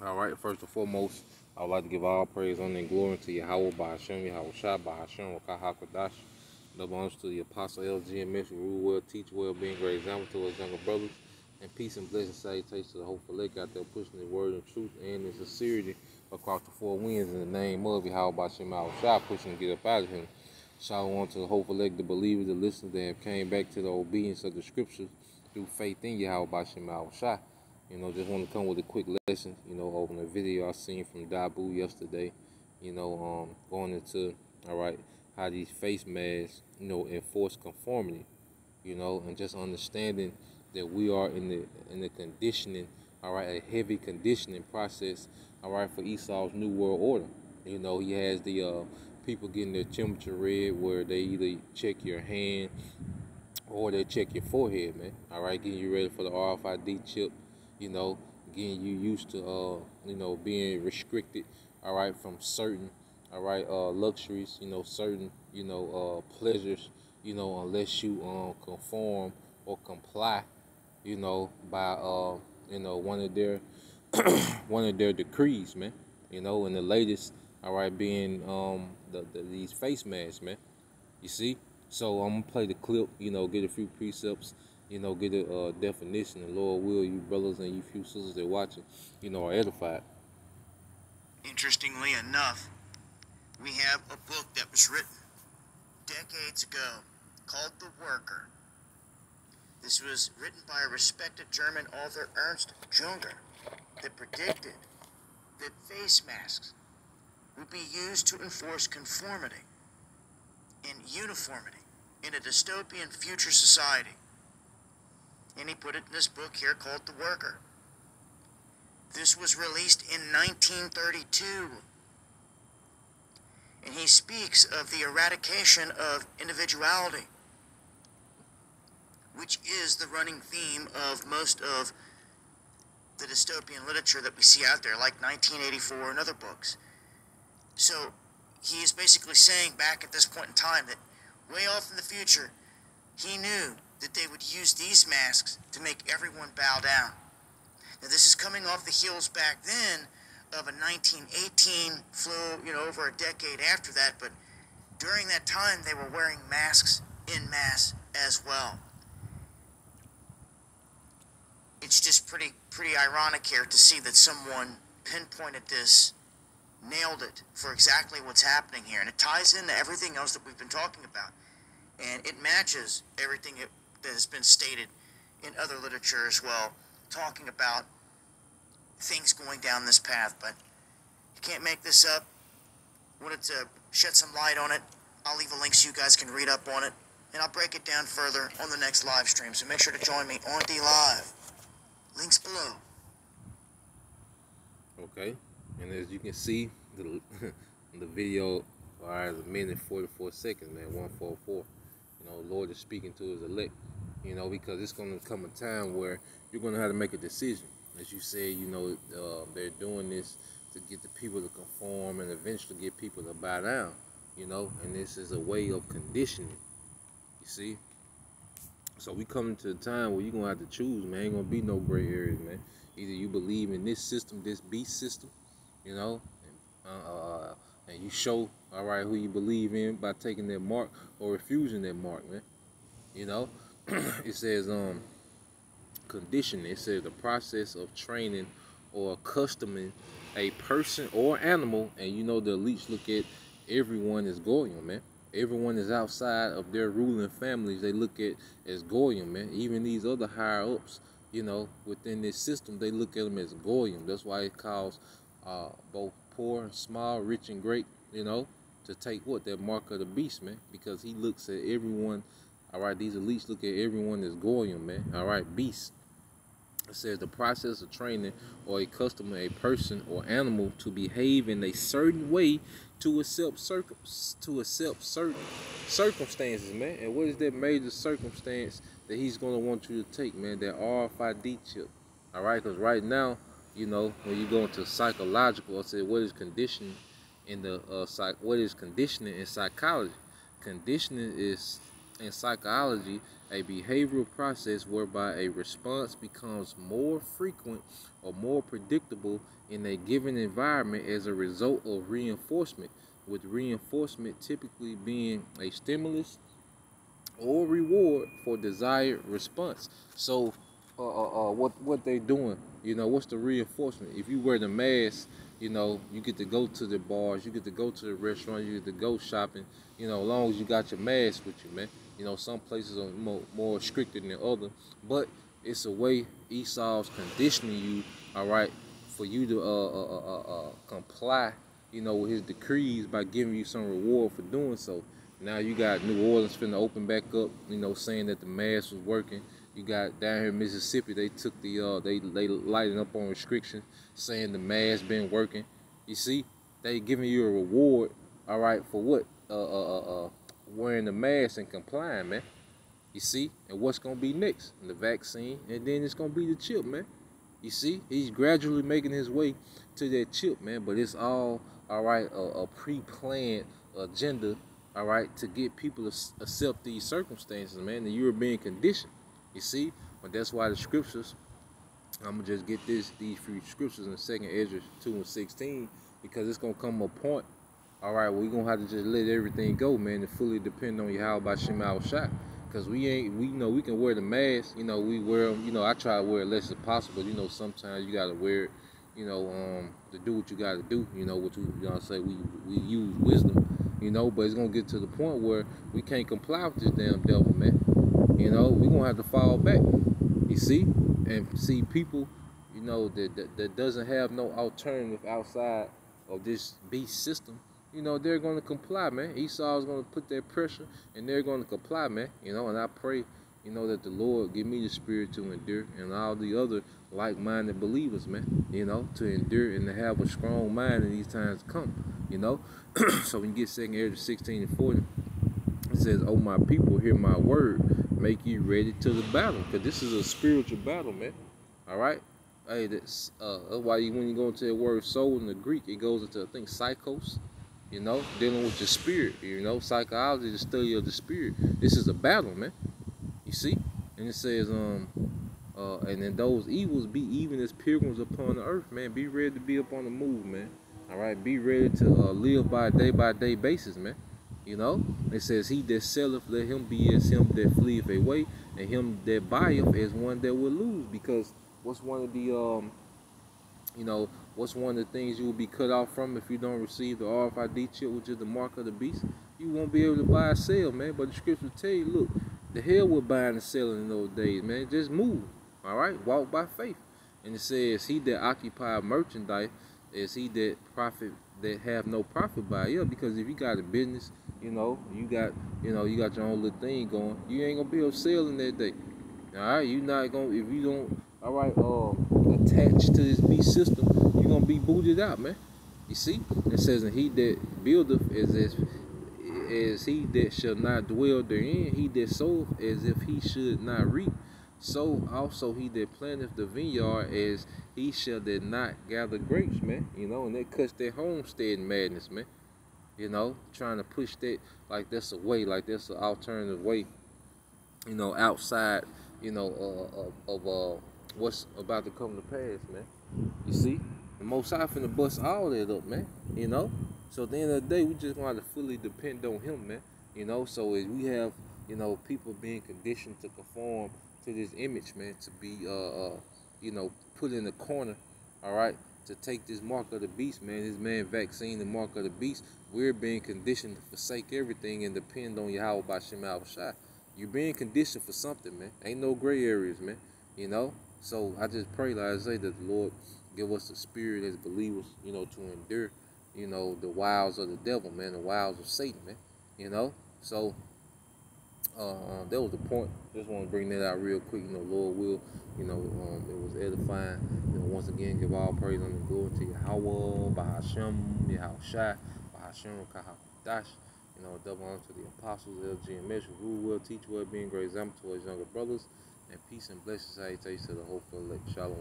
All right, first and foremost, I would like to give all praise, honor, and glory to Yahweh by Hashem, Yahweh Shai by Hashem, Wakah HaKadosh. Double honors to the Apostle LGMS, who rule well, teach well, being great example to his younger brothers. And peace and blessing salutations to the hopeful lake out there pushing the word and truth and in sincerity across the four winds in the name of Yahweh by Hashem, Yahweh Shai, pushing to get up out of him. Shalom to the hopeful lake, the believers, the listeners that have came back to the obedience of the scriptures through faith in Yahweh by Hashem, Yahweh Shai. Just want to come with a quick lesson, over the video I seen from Dabu yesterday, going into, all right, how these face masks, enforce conformity, and just understanding that we are in the conditioning, all right, a heavy conditioning process, all right, for Esau's New World Order. He has the people getting their temperature read where they either check your hand or they check your forehead, man, all right, getting you ready for the RFID chip, getting you used to, being restricted, all right, from certain, all right, luxuries, certain, pleasures, unless you conform or comply, by, one of their, one of their decrees, man, and the latest, all right, being these face masks, man, you see. So I'm gonna play the clip, get a few precepts, get a definition. And Lord will, you brothers and you few sisters that watching, are edified. Interestingly enough, we have a book that was written decades ago called The Worker. This was written by a respected German author, Ernst Junger, that predicted that face masks would be used to enforce conformity and uniformity in a dystopian future society. And he put it in this book here called The Worker. This was released in 1932. And he speaks of the eradication of individuality, which is the running theme of most of the dystopian literature that we see out there, like 1984 and other books. So he is basically saying back at this point in time that way off in the future, he knew that they would use these masks to make everyone bow down. Now this is coming off the heels back then of a 1918 flu, over a decade after that, but during that time they were wearing masks en masse as well. It's just pretty ironic here to see that someone pinpointed this, nailed it for exactly what's happening here, and it ties into everything else that we've been talking about, and it matches everything that has been stated in other literature as well, talking about things going down this path. But you can't make this up. Wanted to shed some light on it. I'll leave a link so you guys can read up on it, and I'll break it down further on the next live stream, so make sure to join me on D Live. Links below. Okay, and as you can see, the video, all right, is 1:44 seconds, man, 144. Lord is speaking to his elect, because it's going to come a time where you're going to have to make a decision. As you say, they're doing this to get the people to conform and eventually get people to bow down, and this is a way of conditioning, you see. So we coming to a time where you're going to have to choose, man. Ain't going to be no gray areas, man. Either you believe in this system, this beast system, and you show, all right, who you believe in by taking that mark or refusing that mark, man. It says conditioning. It says the process of training or accustoming a person or animal, and the elites look at everyone as Goyim, man. Everyone is outside of their ruling families. They look at as Goyim, man. Even these other higher ups, within this system, they look at them as Goyim. That's why it calls both poor and small, rich and great, to take what? That mark of the beast, man. Because he looks at everyone, all right, these elites look at everyone as Goyim, man. All right, beast. It says the process of training or accustoming a person or animal to behave in a certain way to accept certain circumstances, man. And what is that major circumstance that he's going to want you to take, man? That RFID chip, all right? Because right now, when you go into psychological, I said, what is conditioning in the what is conditioning in psychology? Conditioning is in psychology a behavioral process whereby a response becomes more frequent or more predictable in a given environment as a result of reinforcement, with reinforcement typically being a stimulus or reward for desired response. So, what they doing? What's the reinforcement? If you wear the mask, you get to go to the bars, you get to go to the restaurant, you get to go shopping. As long as you got your mask with you, man. Some places are more restricted than other, but it's a way Esau's conditioning you, all right, for you to comply, with his decrees by giving you some reward for doing so. Now you got New Orleans finna open back up, saying that the mask was working. You got down here in Mississippi, they took the they lighting up on restrictions, saying the mask been working. You see, they giving you a reward, all right, for what? Wearing the mask and complying, man. You see, and what's gonna be next? The vaccine, and then it's gonna be the chip, man. You see, he's gradually making his way to that chip, man. But it's all right, a pre-planned agenda, all right, to get people to accept these circumstances, man. And you're being conditioned, you see. But that's why the scriptures, I'm gonna just get these few scriptures in 2 Ezra 2:16, because it's gonna come a point, all right, we're gonna have to just let everything go, man, and fully depend on Yahweh Shem Shai. Because we know we can wear the mask, we wear them, I try to wear it less as possible, sometimes you gotta wear it, to do what you gotta do, what you say, we use wisdom, but it's gonna get to the point where we can't comply with this damn devil, man. We're gonna have to fall back, you see, and see people, that doesn't have no alternative outside of this beast system. They're going to comply, man. Esau is going to put that pressure, and they're going to comply, man. And I pray, that the Lord give me the spirit to endure, and all the other like-minded believers, man, to endure and to have a strong mind in these times to come, So when you get 2 Ezra 16:40, it says, "Oh, my people, hear my word, make you ready to the battle," because this is a spiritual battle, man. All right? Hey, that's why when you go into the word soul in the Greek, it goes into, I think, psychos. Dealing with the spirit, psychology is the study of the spirit. This is a battle, man. You see? And it says, and then those evils be even as pilgrims upon the earth, man. Be ready to be up on the move, man. All right? Be ready to live by day basis, man. It says, he that selleth, let him be as him that fleeth away, and him that buyeth as one that will lose. Because what's one of the, what's one of the things you will be cut off from if you don't receive the RFID chip, which is the mark of the beast? You won't be able to buy or sell, man. But the scripture tell you, look, the hell with buying and selling in those days, man. Just move, all right? Walk by faith. And it says, he that occupy merchandise is he that profit, that have no profit by it. Yeah, because if you got a business, you got your own little thing going, you ain't gonna be able to sell in that day. All right, you not gonna, if you don't, all right, attached to this beast system, you're gonna be booted out, man. You see? It says, and he that buildeth as he that shall not dwell therein, he that soweth as if he should not reap. So also he that planteth the vineyard as he shall that not gather grapes, man. And that cuts their homestead madness, man. Trying to push that like that's a way, like that's an alternative way, outside, of what's about to come to pass, man. You see? The Most High finna bust all that up, man. So at the end of the day, we just gonna have to fully depend on him, man. So as we have, people being conditioned to conform to this image, man, to be put in the corner, all right, to take this mark of the beast, man, this man vaccine, the mark of the beast. We're being conditioned to forsake everything and depend on Yahweh by Shem Shai. You're being conditioned for something, man. Ain't no gray areas, man. So I just pray, like I say, that the Lord give us the spirit as believers, to endure, the wiles of the devil, man, the wiles of Satan, man. So that was the point. Just want to bring that out real quick. Lord will, it was edifying. Once again, give all praise and glory to Yahweh, Bahashem, Yahushai, Bahashem, Kahadash. Double honor to the apostles, LG and Mesh, who will teach well, being great example to his younger brothers, and peace and blessings, salutations to the whole elect. Shalom.